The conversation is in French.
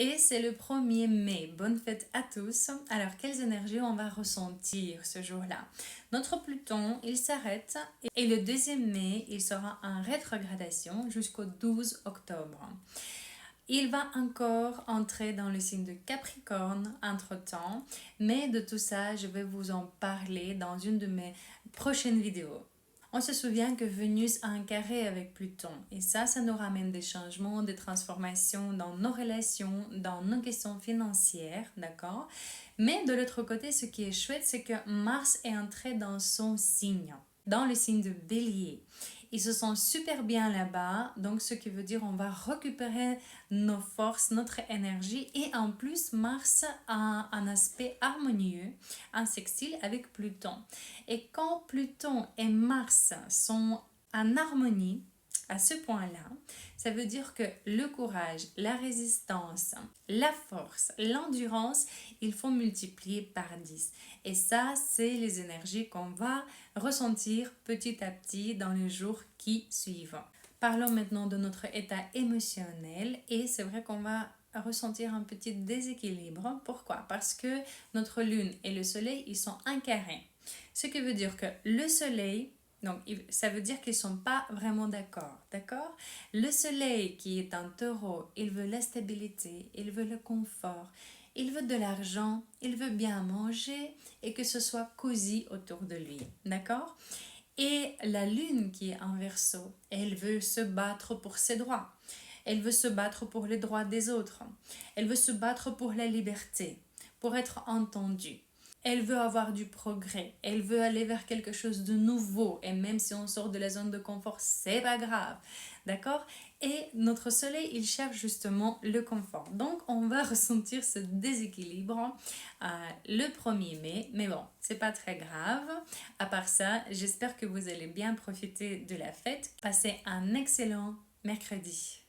Et c'est le 1er mai. Bonne fête à tous. Alors, quelles énergies on va ressentir ce jour-là? Notre Pluton, il s'arrête et le 2e mai, il sera en rétrogradation jusqu'au 12 octobre. Il va encore entrer dans le signe de Capricorne entre-temps, mais de tout ça, je vais vous en parler dans une de mes prochaines vidéos. On se souvient que Vénus a un carré avec Pluton et ça nous ramène des changements, des transformations dans nos relations, dans nos questions financières, d'accord? Mais de l'autre côté, ce qui est chouette, c'est que Mars est entré dans son signe, dans le signe de Bélier. Ils se sentent super bien là-bas, donc ce qui veut dire on va récupérer nos forces, notre énergie et en plus Mars a un aspect harmonieux, un sextile avec Pluton. Et quand Pluton et Mars sont en harmonie, à ce point-là, ça veut dire que le courage, la résistance, la force, l'endurance, il faut multiplier par 10. Et ça, c'est les énergies qu'on va ressentir petit à petit dans les jours qui suivent. Parlons maintenant de notre état émotionnel et c'est vrai qu'on va ressentir un petit déséquilibre. Pourquoi? Parce que notre lune et le soleil, ils sont un carré. Ce qui veut dire que le soleil, donc ça veut dire qu'ils ne sont pas vraiment d'accord? Le soleil qui est un taureau, il veut la stabilité, il veut le confort, il veut de l'argent, il veut bien manger et que ce soit cosy autour de lui, d'accord? Et la lune qui est en Verseau, elle veut se battre pour ses droits. Elle veut se battre pour les droits des autres. Elle veut se battre pour la liberté, pour être entendue. Elle veut avoir du progrès. Elle veut aller vers quelque chose de nouveau. Et même si on sort de la zone de confort, c'est pas grave. D'accord? Et notre soleil, il cherche justement le confort. Donc, on va ressentir ce déséquilibre le 1er mai. Mais bon, c'est pas très grave. À part ça, j'espère que vous allez bien profiter de la fête. Passez un excellent mercredi.